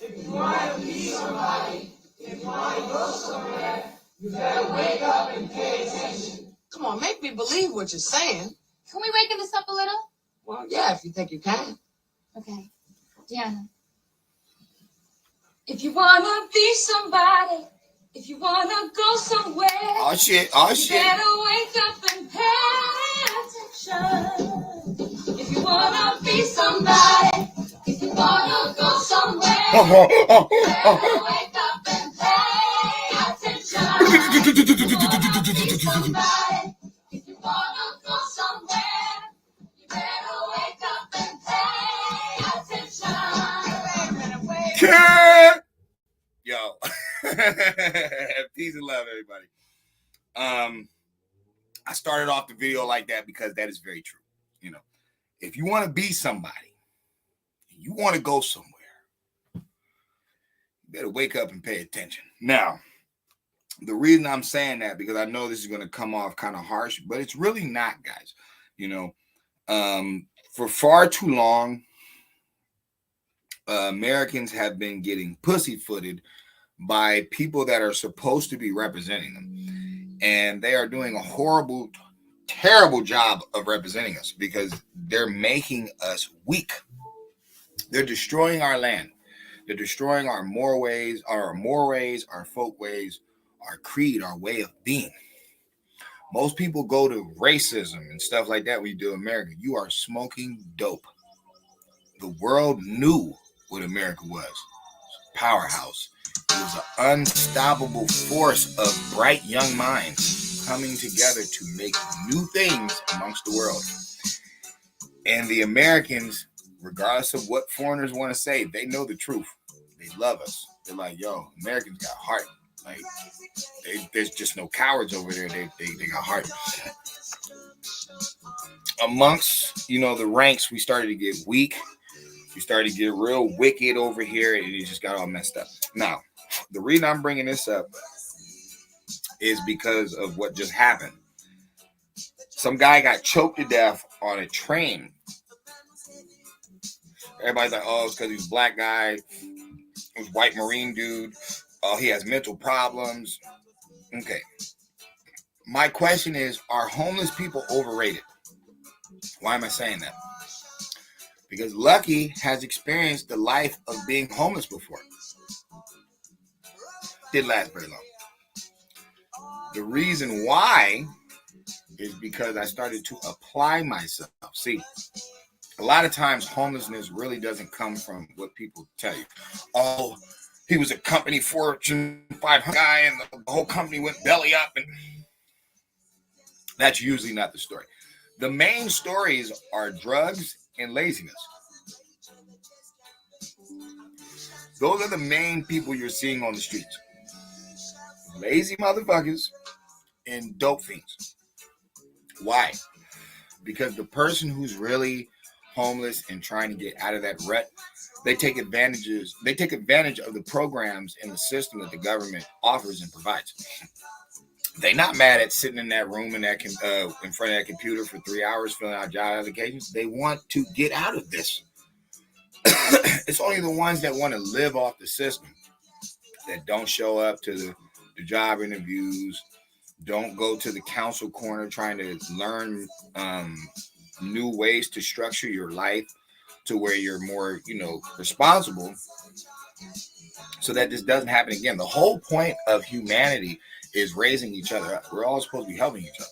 If you want to be somebody, if you want to go somewhere, you better wake up and pay attention. Come on, make me believe what you're saying. Can we waken this up a little? Well, yeah, if you think you can. Okay. Deanna. If you want to be somebody, if you want to go somewhere. Oh, shit. You better wake up and pay attention. If you want to be somebody, if you want to go somewhere. You better wake up and pay attention. If you want to be somebody, if you want to go somewhere. You better wake up and pay attention. Cat! Yo. Peace and love, everybody. I started off the video like that because that is very true. You know, if you want to be somebody, you want to go somewhere, you better wake up and pay attention. Now, the reason I'm saying that, because I know this is going to come off kind of harsh, but it's really not, guys. You know, for far too long, Americans have been getting pussyfooted by people that are supposed to be representing them. And they are doing a horrible, terrible job of representing us because they're making us weak. They're destroying our land. They're destroying our mores, our folk ways, our creed, our way of being. Most people go to racism and stuff like that when you do America. You are smoking dope. The world knew what America was. Powerhouse. It was an unstoppable force of bright young minds coming together to make new things amongst the world. And the Americans, regardless of what foreigners want to say, they know the truth. They love us. They're like, yo, Americans got heart. Like, there's just no cowards over there. They got heart. Amongst, you know, the ranks, we started to get weak. We started to get real wicked over here, and it just got all messed up. Now, the reason I'm bringing this up is because of what just happened. Some guy got choked to death on a train. Everybody's like, oh, it's because he's a black guy. He was a white Marine dude. Oh, he has mental problems. Okay. My question is, are homeless people overrated? Why am I saying that? Because Lucky has experienced the life of being homeless before. Didn't last very long. The reason why is because I started to apply myself. See, a lot of times homelessness really doesn't come from what people tell you. Oh, he was a company Fortune 500 guy and the whole company went belly up. And that's usually not the story. The main stories are drugs and laziness. Those are the main people you're seeing on the streets. Lazy motherfuckers and dope fiends. Why? Because the person who's really homeless and trying to get out of that rut, they take advantage of the programs and the system that the government offers and provides. They're not mad at sitting in that room in front of that computer for 3 hours filling out job applications. They want to get out of this. It's only the ones that want to live off the system that don't show up to the job interviews, don't go to the council corner trying to learn new ways to structure your life to where you're more, responsible so that this doesn't happen again. The whole point of humanity is raising each other up. We're all supposed to be helping each other.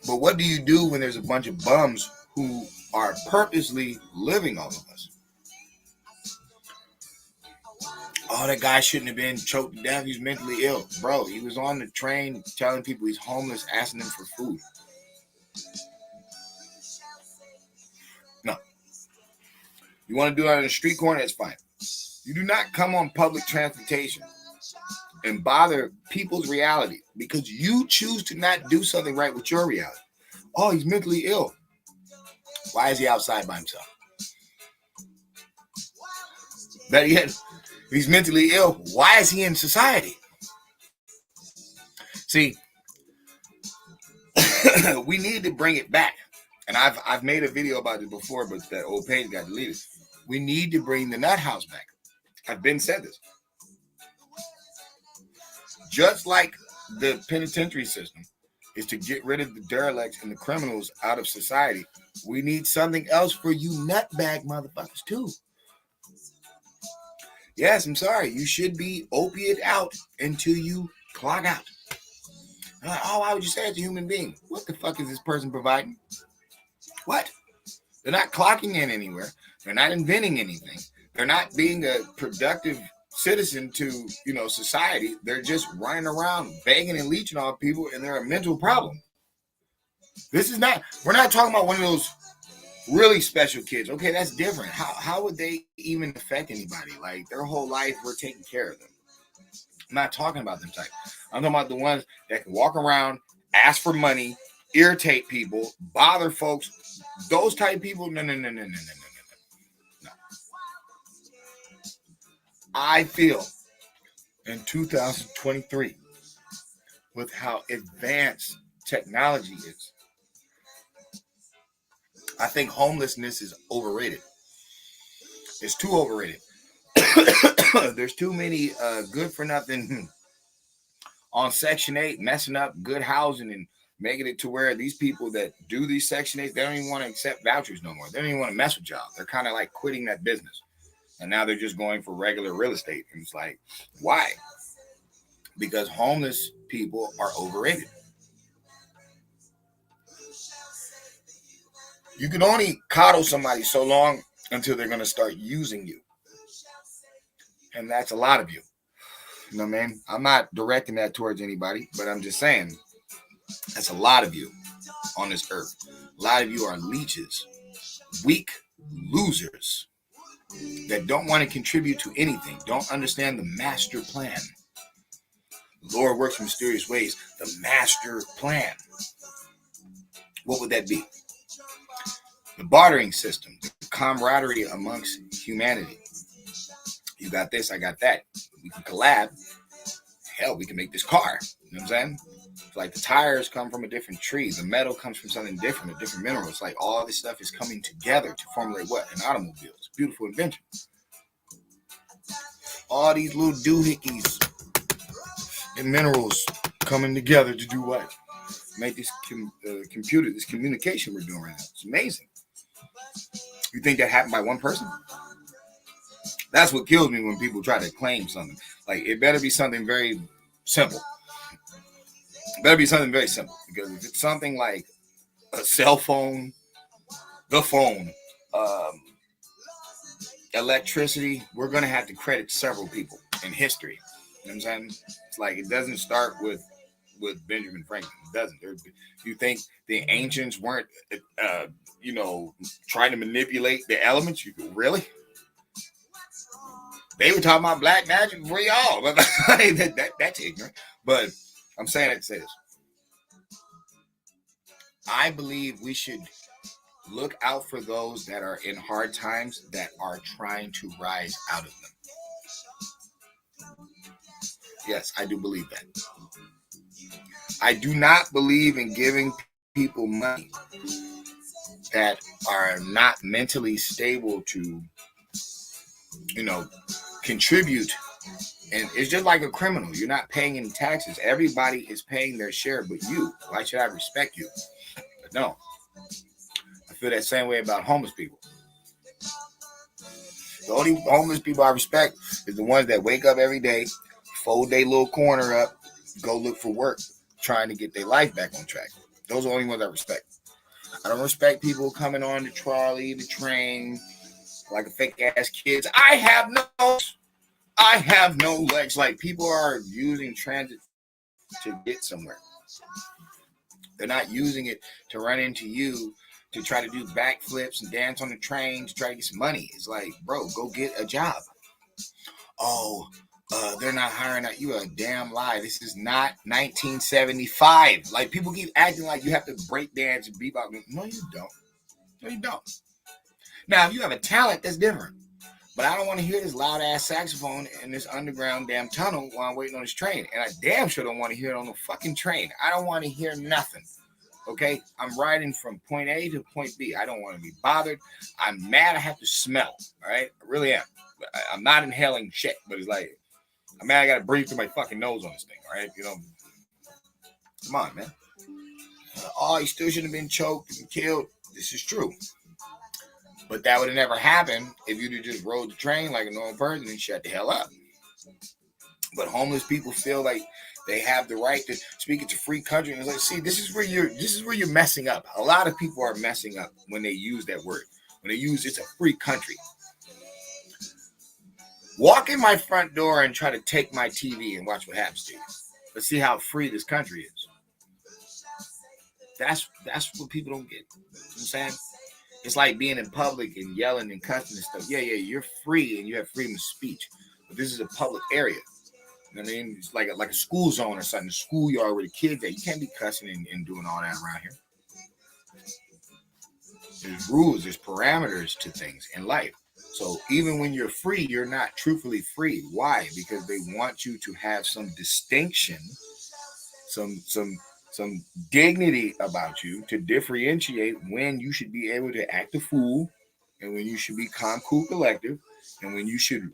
But what do you do when there's a bunch of bums who are purposely living off of us? Oh, that guy shouldn't have been choked to death. He's mentally ill. Bro, he was on the train telling people he's homeless, asking them for food. No. You want to do that on the street corner? That's fine. You do not come on public transportation and bother people's reality because you choose to not do something right with your reality. Oh, he's mentally ill. Why is he outside by himself? Better yet, if he's mentally ill, why is he in society? See, we need to bring it back. And I've made a video about it before, but that old page got deleted. We need to bring the nut house back. I've been said this. Just like the penitentiary system is to get rid of the derelicts and the criminals out of society, we need something else for you nutbag motherfuckers too. Yes, I'm sorry. You should be opiate out until you clog out. Oh, why would you say it's a human being? What the fuck is this person providing? What? They're not clocking in anywhere. They're not inventing anything. They're not being a productive citizen to, society. They're just running around begging and leeching on people, and they're a mental problem. We're not talking about one of those really special kids. Okay, that's different. How would they even affect anybody? Like, their whole life, we're taking care of them. I'm not talking about them type. I'm talking about the ones that can walk around, ask for money, irritate people, bother folks. Those type of people, no. I feel in 2023, with how advanced technology is, I think homelessness is overrated. It's too overrated. There's too many good for nothing on Section 8 messing up good housing and making it to where these people that do these Section 8, they don't even want to accept vouchers no more. They don't even want to mess with y'all. They're kind of like quitting that business. And now they're just going for regular real estate. And it's like, why? Because homeless people are overrated. You can only coddle somebody so long until they're going to start using you. And that's a lot of you. You know what I mean? I'm not directing that towards anybody, but I'm just saying that's a lot of you on this earth. A lot of you are leeches, weak losers that don't want to contribute to anything, don't understand the master plan. The Lord works in mysterious ways. The master plan. What would that be? The bartering system, the camaraderie amongst humanity. You got this, I got that. We can collab. Hell, we can make this car. You know what I'm saying? It's like the tires come from a different tree. The metal comes from something different, a different mineral. It's like all this stuff is coming together to formulate what? An automobile. It's a beautiful invention. All these little doohickeys and minerals coming together to do what? Make this computer, this communication we're doing right now. It's amazing. You think that happened by one person? That's what kills me when people try to claim something. Like, it better be something very simple. It better be something very simple. Because if it's something like a cell phone, the phone, electricity, we're going to have to credit several people in history. You know what I'm saying? It's like, it doesn't start with Benjamin Franklin. It doesn't. You think the ancients weren't, trying to manipulate the elements? Really? They were talking about black magic before y'all. That's ignorant. But I'm saying it to say this. I believe we should look out for those that are in hard times that are trying to rise out of them. Yes, I do believe that. I do not believe in giving people money that are not mentally stable to, contribute. And it's just like a criminal. You're not paying any taxes. Everybody is paying their share but you. Why should I respect you? But no. I feel that same way about homeless people. The only homeless people I respect is the ones that wake up every day, fold their little corner up, go look for work, trying to get their life back on track. Those are the only ones I respect. I don't respect people coming on the trolley, the train, like a fake ass kids. I have no legs. Like, people are using transit to get somewhere. They're not using it to run into you, to try to do backflips and dance on the train to try to get some money. It's like, bro, go get a job. Oh, they're not hiring out. You a damn lie. This is not 1975. Like, people keep acting like you have to break dance and bebop. No, you don't. No, you don't. Now, if you have a talent, that's different. But I don't want to hear this loud ass saxophone in this underground damn tunnel while I'm waiting on this train. And I damn sure don't want to hear it on the fucking train. I don't want to hear nothing. Okay, I'm riding from point A to point B. I don't want to be bothered. I'm mad I have to smell. All right, I really am. I'm not inhaling shit, but it's like I'm mad I got to breathe through my fucking nose on this thing. All right, come on, man. Oh, he still shouldn't have been choked and killed. This is true. But that would have never happened if you'd have just rode the train like a normal person and shut the hell up. But homeless people feel like they have the right to speak. It's a free country. And it's like, see, this is where you're messing up. A lot of people are messing up when they use that word. When they use it's a free country. Walk in my front door and try to take my TV and watch what happens to you. Let's see how free this country is. That's what people don't get. You know what I'm saying? It's like being in public and yelling and cussing and stuff. Yeah, you're free and you have freedom of speech. But this is a public area. You know what I mean? It's like a school zone or something, a schoolyard where the kids are. You can't be cussing and doing all that around here. There's rules, there's parameters to things in life. So even when you're free, you're not truthfully free. Why? Because they want you to have some distinction, some dignity about you to differentiate when you should be able to act a fool and when you should be calm, cool, collective, and when you should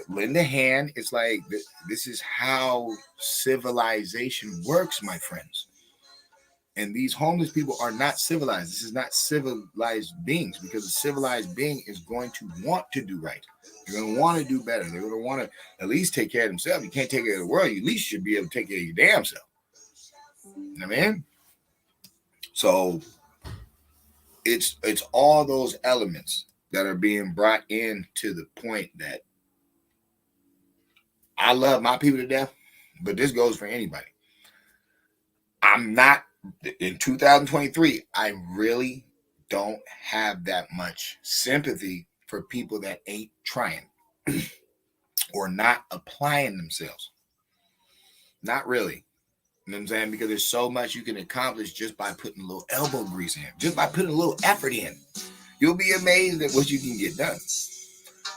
lend a hand. It's like this is how civilization works, my friends. And these homeless people are not civilized. This is not civilized beings, because a civilized being is going to want to do right. They're going to want to do better. They're going to want to at least take care of themselves. You can't take care of the world. You at least should be able to take care of your damn self. You know what I mean? So it's all those elements that are being brought in to the point that I love my people to death, but this goes for anybody. I'm not, in 2023, I really don't have that much sympathy for people that ain't trying or not applying themselves. Not really. You know what I'm saying? Because there's so much you can accomplish just by putting a little elbow grease in, just by putting a little effort in. You'll be amazed at what you can get done.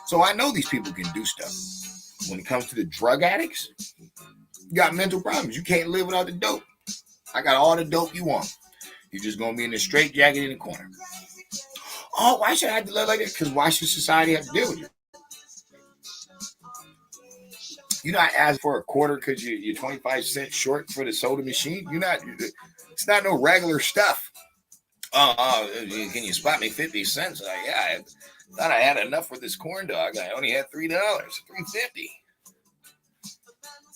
So I know these people can do stuff. When it comes to the drug addicts, you got mental problems. You can't live without the dope. I got all the dope you want. You're just going to be in a straitjacket in the corner. Oh, why should I have to live like that? Because why should society have to deal with you? You're not asking for a quarter because you're 25 cents short for the soda machine. It's not no regular stuff. Can you spot me 50 cents? Yeah, I thought I had enough for this corn dog. I only had $3, $3.50.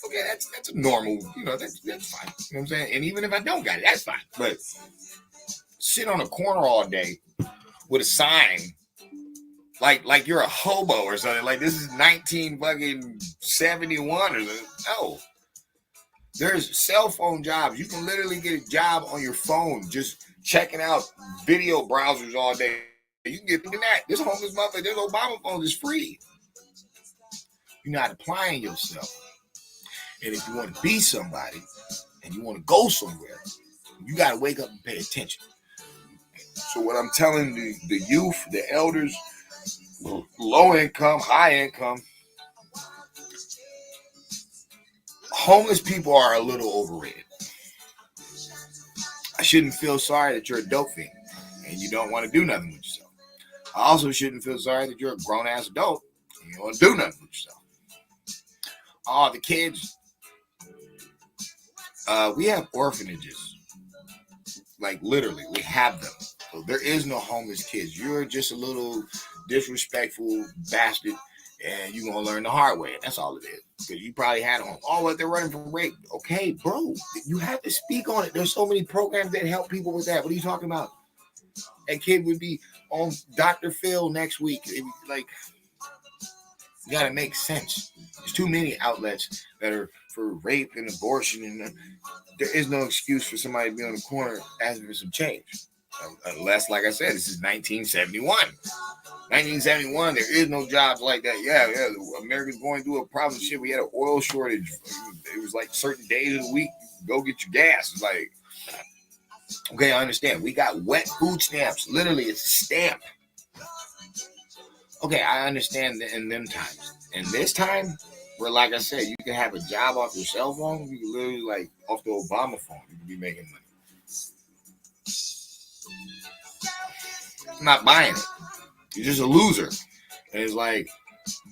Okay, that's a normal, that's fine. You know what I'm saying? And even if I don't got it, that's fine. But sit on a corner all day with a sign like you're a hobo or something. Like this is 1971 or something. No. There's cell phone jobs. You can literally get a job on your phone just checking out video browsers all day. You can get that. This homeless motherfucker, this Obama phone is free. You're not applying yourself. And if you want to be somebody and you want to go somewhere, you got to wake up and pay attention. So what I'm telling the youth, the elders, low income, high income, homeless people are a little overrated. I shouldn't feel sorry that you're a dope fiend and you don't want to do nothing with yourself. I also shouldn't feel sorry that you're a grown-ass adult and you don't want to do nothing with yourself. Oh, the kids. We have orphanages. Like literally, we have them. So there is no homeless kids. You're just a little disrespectful bastard, and you're going to learn the hard way. And that's all it is. Because you probably had a home. Oh, what, they're running from rape. Okay, bro, you have to speak on it. There's so many programs that help people with that. What are you talking about? That kid would be on Dr. Phil next week. Like, you got to make sense. There's too many outlets that are for rape and abortion, and there is no excuse for somebody to be on the corner asking for some change. Unless, like I said, this is 1971. 1971, there is no jobs like that. Yeah, America's going through a problem. Shit, we had an oil shortage. It was like certain days of the week, go get your gas. It's like, okay, I understand. We got wet food stamps. Literally, it's a stamp. Okay, I understand in them times. In this time, where, like I said, you can have a job off your cell phone. You can literally, like, off the Obama phone, you can be making money. I'm not buying it. You're just a loser. And it's like,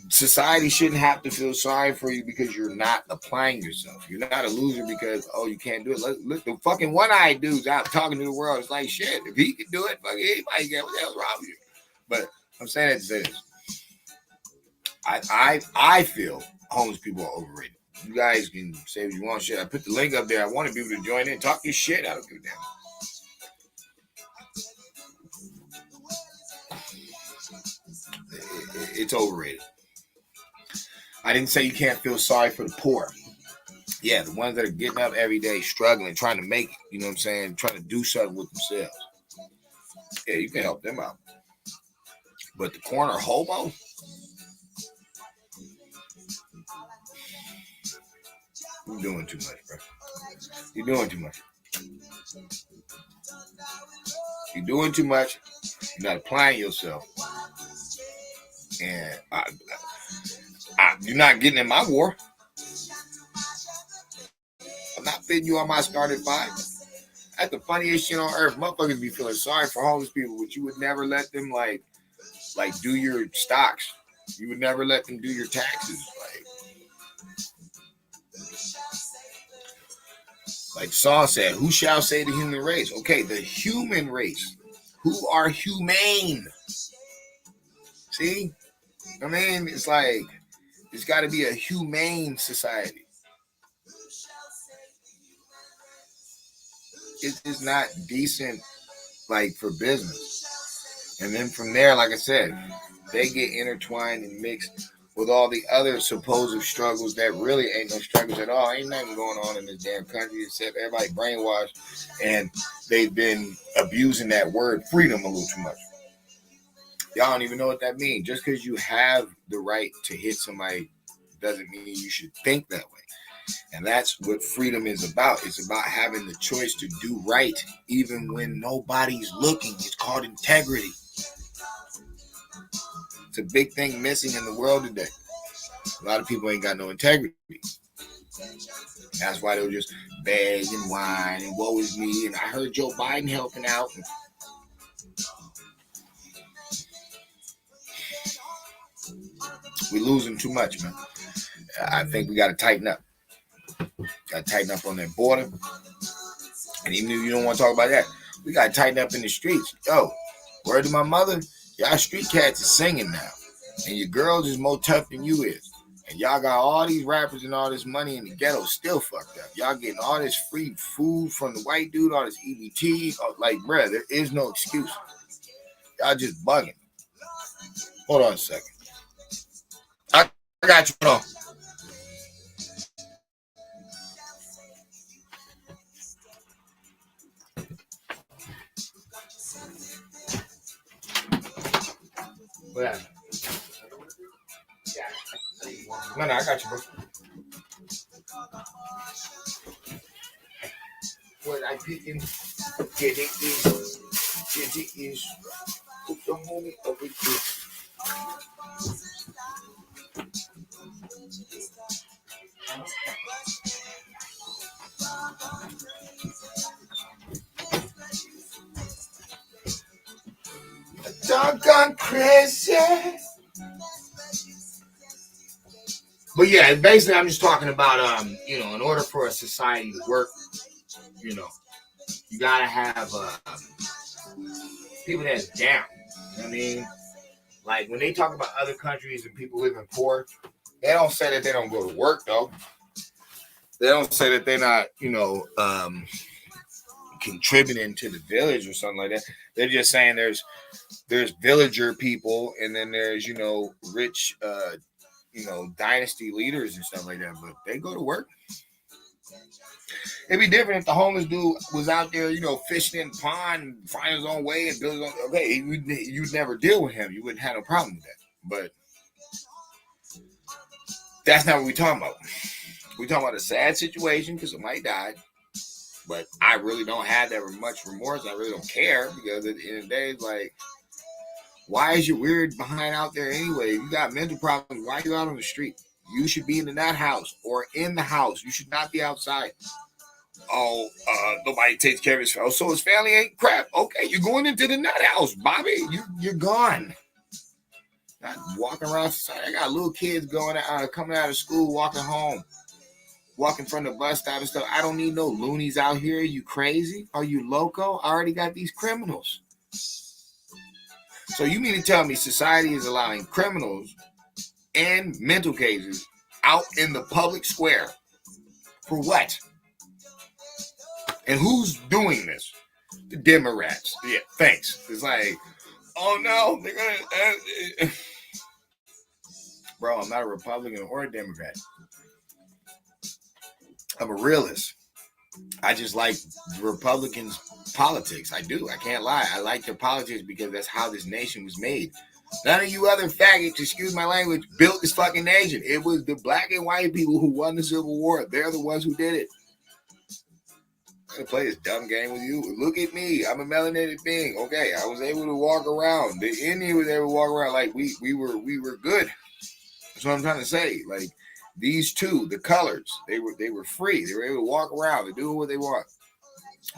society shouldn't have to feel sorry for you because you're not applying yourself. You're not a loser because, oh, you can't do it. Look, the fucking one-eyed dude's out talking to the world. It's like, shit, if he can do it, fucking anybody can. What the hell's wrong with you? But I'm saying that to say this. I feel homeless people are overrated. You guys can say what you want. Shit, I put the link up there. I wanted people to join in, talk your shit. I don't give a damn. It's overrated. I didn't say you can't feel sorry for the poor. Yeah, the ones that are getting up every day, struggling, trying to make it, you know what I'm saying, trying to do something with themselves. Yeah, you can help them out. But the corner hobo, you're doing too much, bro. You're doing too much. You're doing too much. You're not applying yourself. And you're not getting in my war. I'm not fitting you on my starting five. That's the funniest shit on earth. Motherfuckers be feeling sorry for homeless people, but you would never let them like do your stocks. You would never let them do your taxes. Like the song said, who shall say the human race? Okay, the human race. Who are humane? See? I mean, it's like, it's got to be a humane society. It's not decent, like, for business. And then from there, like I said, they get intertwined and mixed with all the other supposed struggles that really ain't no struggles at all. Ain't nothing going on in this damn country except everybody brainwashed, and they've been abusing that word freedom a little too much. Y'all don't even know what that means. Just because you have the right to hit somebody doesn't mean you should think that way. And that's what freedom is about. It's about having the choice to do right even when nobody's looking. It's called integrity. It's a big thing missing in the world today. A lot of people ain't got no integrity. That's why they'll just beg and whine and woe is me. And I heard Joe Biden helping out. We're losing too much, man. I think we got to tighten up. Got to tighten up on that border. And even if you don't want to talk about that, we got to tighten up in the streets. Yo, word to my mother, y'all street cats is singing now. And your girls is more tough than you is. And y'all got all these rappers and all this money in the ghetto still fucked up. Y'all getting all this free food from the white dude, all this EBT. Like, bruh, there is no excuse. Y'all just bugging. Hold on a second. I got you. Hold on. What happened? No, I got you, bro. What I picking? Get it is. Put the homie over here. Doggone crazy. But yeah, basically, I'm just talking about, in order for a society to work, you gotta have people that's down. You know what I mean? Like when they talk about other countries and people living poor, they don't say that they don't go to work though. They don't say that they're not, contributing to the village or something like that. They're just saying there's villager people and then there's, rich dynasty leaders and stuff like that, but they go to work. It'd be different if the homeless dude was out there, fishing in the pond, finding his own way and building his own. Okay, you'd never deal with him. You wouldn't have no problem with that. But that's not what we're talking about. We're talking about a sad situation because somebody died. But I really don't have that much remorse. I really don't care because at the end of the day, it's like, why is your weird behind out there anyway? If you got mental problems, why are you out on the street? You should be in that house or in the house. You should not be outside. nobody takes care of his family. So his family ain't crap. Okay, you're going into the nut house, Bobby. You're gone. Not walking around society. I got little kids coming out of school, walking home, walking from the bus stop and stuff. I don't need no loonies out here. You crazy? Are you loco? I already got these criminals. So you mean to tell me society is allowing criminals and mental cases out in the public square? For what? And who's doing this? The Democrats. Yeah, thanks. It's like, oh no, they're gonna. Bro, I'm not a Republican or a Democrat. I'm a realist. I just like Republicans' politics. I do. I can't lie. I like their politics because that's how this nation was made. None of you other faggots, excuse my language, built this fucking nation. It was the black and white people who won the Civil War. They're the ones who did it. I'm gonna play this dumb game with you. Look at me. I'm a melanated being. Okay, I was able to walk around. The Indian was able to walk around like we were good. That's what I'm trying to say. Like these two, the colors, they were free. They were able to walk around. They're doing what they want.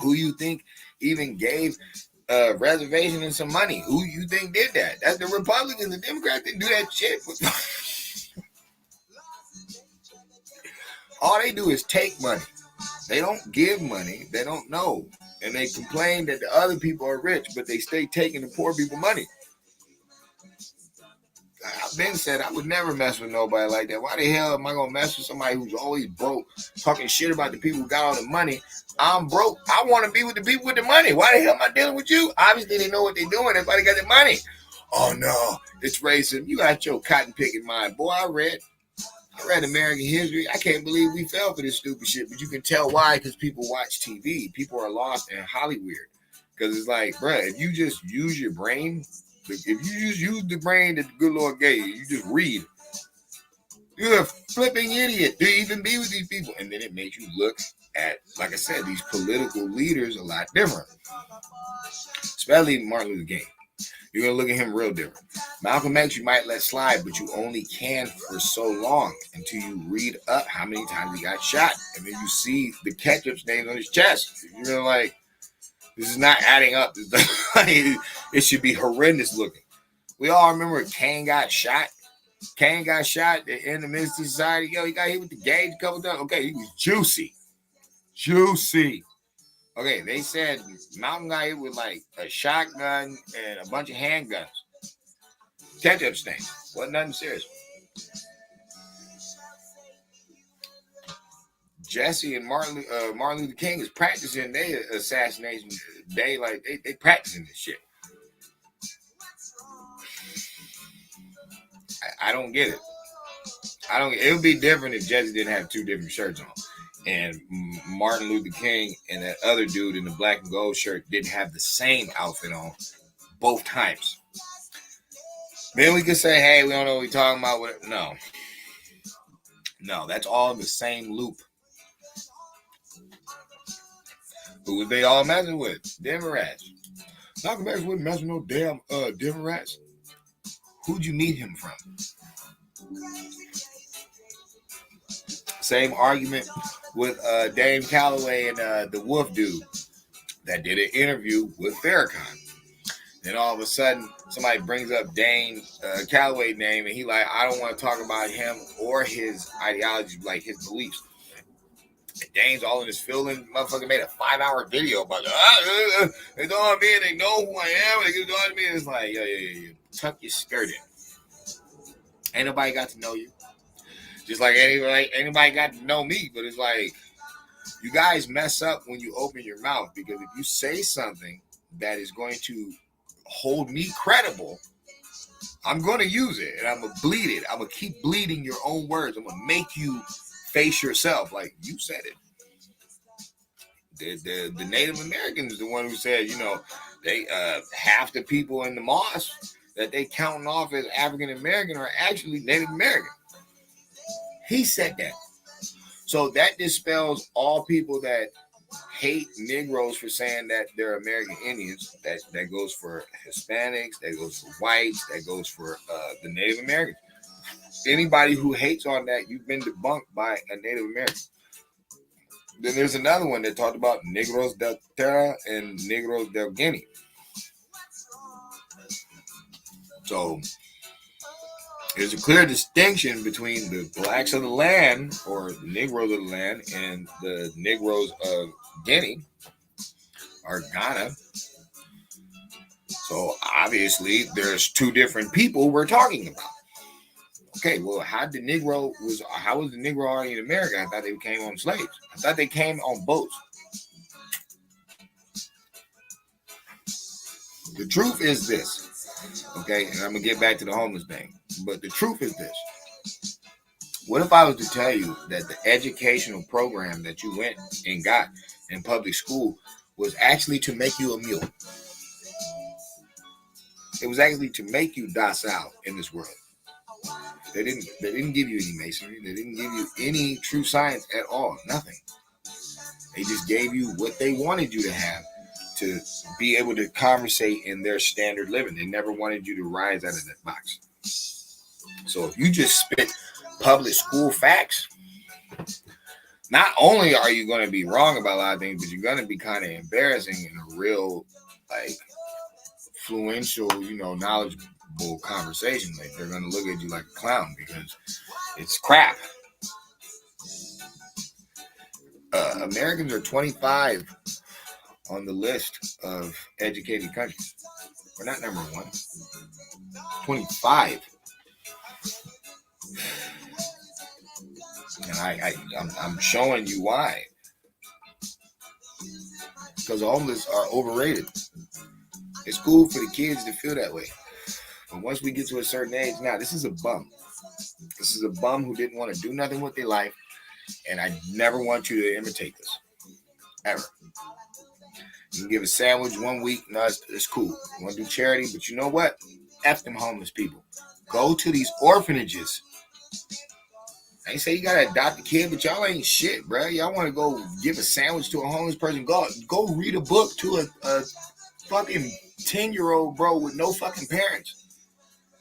Who you think even gave reservation and some money? Who you think did that? That's the Republicans. The Democrats didn't do that shit. All they do is take money. They don't give money. They don't know. And they complain that the other people are rich, but they stay taking the poor people money. I've been said I would never mess with nobody like that. Why the hell am I going to mess with somebody who's always broke, talking shit about the people who got all the money? I'm broke. I want to be with the people with the money. Why the hell am I dealing with you? Obviously, they know what they're doing. Everybody got the money. Oh, no, it's racism. You got your cotton picking mind. Boy, I read American history. I can't believe we fell for this stupid shit. But you can tell why, because people watch TV. People are lost in Hollywood. Because it's like, bro, if you just use your brain, if you just use the brain that the good Lord gave you, you just read. You're a flipping idiot to even be with these people. And then it makes you look at, like I said, these political leaders a lot different. Especially Martin Luther King. You're going to look at him real different. Malcolm X, you might let slide, but you only can for so long until you read up how many times he got shot. And then you see the ketchup stains on his chest. You're like, this is not adding up. It should be horrendous looking. We all remember Kane got shot. Kane got shot in the Ministry Society. Yo, he got hit with the gauge a couple times. Okay, he was juicy. Juicy. Okay, they said Malcolm got hit with like a shotgun and a bunch of handguns. Ketchup stain. Wasn't nothing serious. Jesse and Martin Luther King is practicing their assassination day. Like they practicing this shit. I don't get it. It would be different if Jesse didn't have two different shirts on. And Martin Luther King and that other dude in the black and gold shirt didn't have the same outfit on both times. Then we could say, hey, we don't know what we're talking about. No, that's all in the same loop. Who was they all messing with? Democrats. Malcolm X wouldn't mess with no damn Democrats. Who'd you meet him from? Same argument with Dame Calloway and the Wolf dude that did an interview with Farrakhan. Then all of a sudden, somebody brings up Dame Calloway's name, and he like, I don't want to talk about him or his ideology, like his beliefs. And Dame's all in his feeling. Motherfucker made a 5-hour video about they know me, they know who I am, they can do me. It's like, yeah. Tuck your skirt in. Ain't nobody got to know you. Just like anybody got to know me, but it's like you guys mess up when you open your mouth, because if you say something that is going to hold me credible, I'm going to use it and I'm going to bleed it. I'm going to keep bleeding your own words. I'm going to make you face yourself like you said it. The Native Americans is the one who said, they half the people in the mosque that they counting off as African American are actually Native American. He said that. So that dispels all people that hate Negroes for saying that they're American Indians. That goes for Hispanics, that goes for whites, that goes for the Native Americans. Anybody who hates on that, you've been debunked by a Native American. Then there's another one that talked about Negros del Terra and Negros del Guinea. So there's a clear distinction between the blacks of the land, or Negroes of the land, and the Negroes of Guinea or Ghana. So obviously there's two different people we're talking about. Okay, well, how was the Negro already in America? I thought they came on slaves. I thought they came on boats. The truth is this, okay, and I'm going to get back to the homeless thing, but the truth is this. What if I was to tell you that the educational program that you went and got in public school was actually to make you a mule? It was actually to make you docile in this world. They didn't give you any masonry. They didn't give you any true science at all. Nothing. They just gave you what they wanted you to have to be able to conversate in their standard living. They never wanted you to rise out of that box. So if you just spit public school facts, not only are you going to be wrong about a lot of things, but you're going to be kind of embarrassing in a real, like, influential, knowledgeable conversation. Like, they're going to look at you like a clown because it's crap. Americans are 25 on the list of educated countries. We're not number one. 25. And I'm showing you why. Because homeless are overrated. It's cool for the kids to feel that way. But once we get to a certain age, now this is a bum. This is a bum who didn't want to do nothing with their life. And I never want you to imitate this. Ever. You can give a sandwich 1 week. No, it's cool. You want to do charity, but you know what? F them homeless people. Go to these orphanages. I ain't say you gotta adopt a kid, but y'all ain't shit, bro. Y'all want to go give a sandwich to a homeless person? Go read a book to a fucking 10-year-old bro with no fucking parents,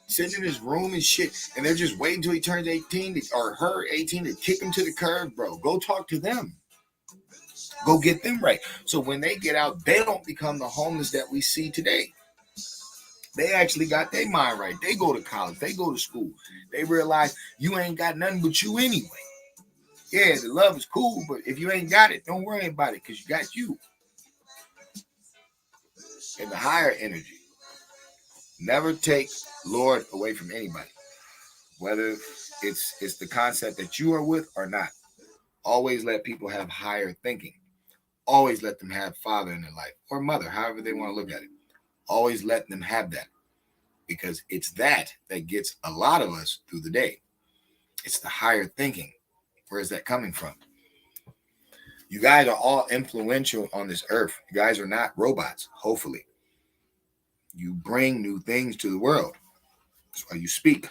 sitting in his room and shit, and they're just waiting till he turns 18 or her 18 to kick him to the curb, bro. Go talk to them. Go get them right. So when they get out, they don't become the homeless that we see today. They actually got their mind right. They go to college. They go to school. They realize you ain't got nothing but you anyway. Yeah, the love is cool, but if you ain't got it, don't worry about it because you got you. And the higher energy. Never take Lord away from anybody. Whether it's the concept that you are with or not. Always let people have higher thinking. Always let them have father in their life or mother, however they want to look at it. Always let them have that because it's that gets a lot of us through the day. It's the higher thinking. Where is that coming from? You guys are all influential on this earth. You guys are not robots, hopefully. You bring new things to the world. That's why you speak.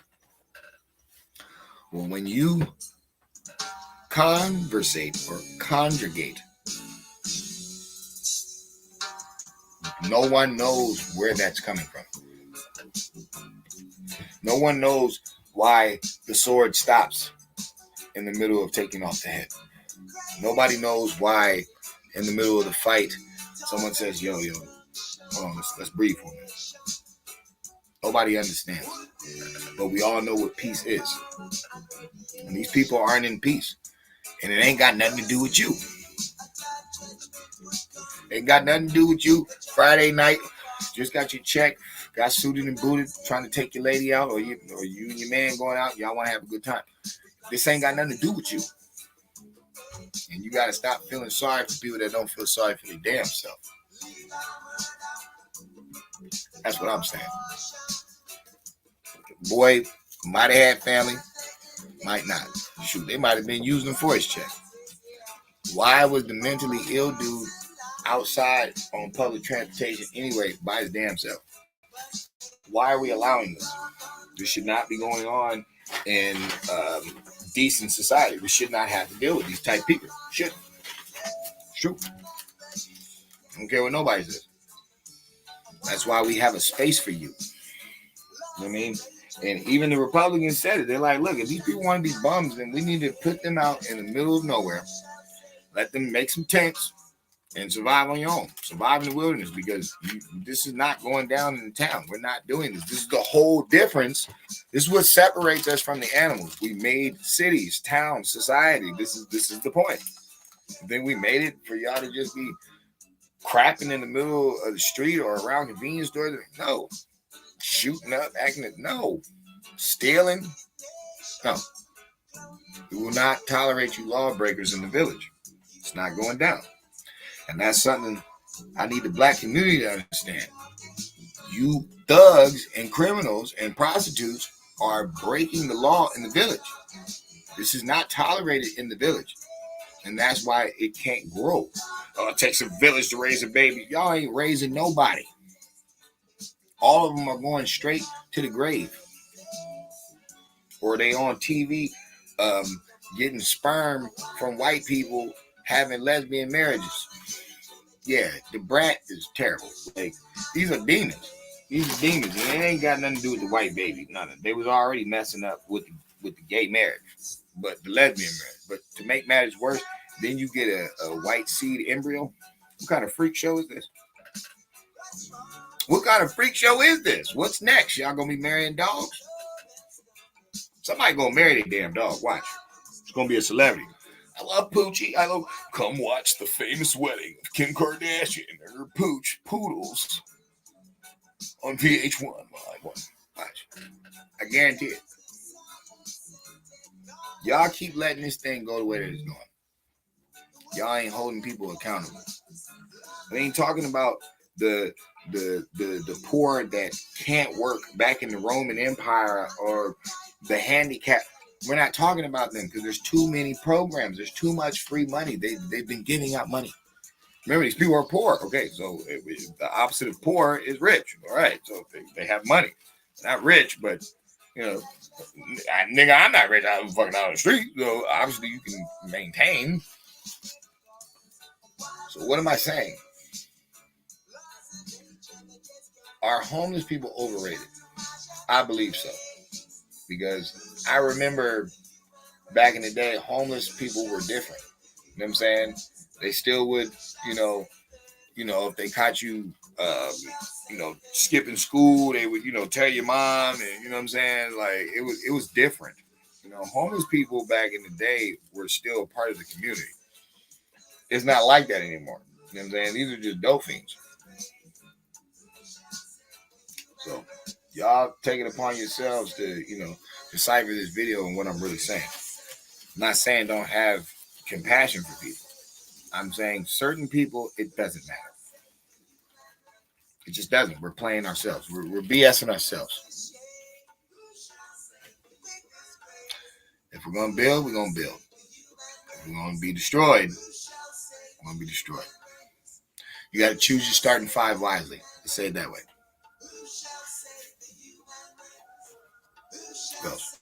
Well, when you conversate or conjugate, no one knows where that's coming from. No one knows why the sword stops in the middle of taking off the head. Nobody knows why in the middle of the fight someone says, yo, hold on, let's breathe for a minute. Nobody understands. But we all know what peace is. And these people aren't in peace. And it ain't got nothing to do with you. Ain't got nothing to do with you. Friday night, just got your check, got suited and booted, trying to take your lady out, or you and your man going out. Y'all want to have a good time. This ain't got nothing to do with you. And you got to stop feeling sorry for people that don't feel sorry for their damn self. That's what I'm saying. Boy might have had family, might not. Shoot, they might have been using him for his check. Why was the mentally ill dude outside on public transportation anyway by his damn self? Why are we allowing this? This should not be going on in decent society. We should not have to deal with these type people. Shouldn't. True. I don't care what nobody says. That's why we have a space for you. You know what I mean? And even the Republicans said it. They're like, look, if these people want to be bums, then we need to put them out in the middle of nowhere Let them make some tents and survive on your own. Survive in the wilderness, because this is not going down in the town. We're not doing this. This is the whole difference. This is what separates us from the animals. We made cities, towns, society. This is the point. Then we made it for y'all to just be crapping in the middle of the street or around convenience stores. No. Shooting up, acting it. No. Stealing. No. We will not tolerate you lawbreakers in the village. It's not going down. And that's something I need the black community to understand. You thugs and criminals and prostitutes are breaking the law in the village. This is not tolerated in the village. And that's why it can't grow. Oh, it takes a village to raise a baby. Y'all ain't raising nobody. All of them are going straight to the grave. Or they on TV getting sperm from white people having lesbian marriages. Yeah, the brat is terrible. Like, these are demons. These are demons. And it ain't got nothing to do with the white baby. Nothing. They was already messing up with the gay marriage, but the lesbian marriage. But to make matters worse, then you get a white seed embryo. What kind of freak show is this? What kind of freak show is this? What's next? Y'all gonna be marrying dogs? Somebody gonna marry that damn dog. Watch. It's gonna be a celebrity. I love Poochie. I love. Come watch the famous wedding of Kim Kardashian and her poodles on VH1. Watch. I guarantee it. Y'all keep letting this thing go the way that it's going. Y'all ain't holding people accountable. I ain't talking about the poor that can't work back in the Roman Empire or the handicapped. We're not talking about them because there's too many programs. There's too much free money. They've been giving out money. Remember, these people are poor. Okay, so the opposite of poor is rich. All right, so they have money. They're not rich, but, you know, I'm not rich. I'm fucking out on the street. So obviously you can maintain. So what am I saying? Are homeless people overrated? I believe so. Because I remember back in the day, homeless people were different. You know what I'm saying? They still would, you know, if they caught you, skipping school, they would, tell your mom, and you know what I'm saying? Like it was different. Homeless people back in the day were still a part of the community. It's not like that anymore. You know what I'm saying? These are just dope fiends. So y'all take it upon yourselves to, decipher this video and what I'm really saying. I'm not saying don't have compassion for people. I'm saying certain people, it doesn't matter. It just doesn't. We're playing ourselves. We're BSing ourselves. If we're going to build, we're going to build. If we're going to be destroyed, we're going to be destroyed. You got to choose your starting five wisely. Let's say it that way. Goes.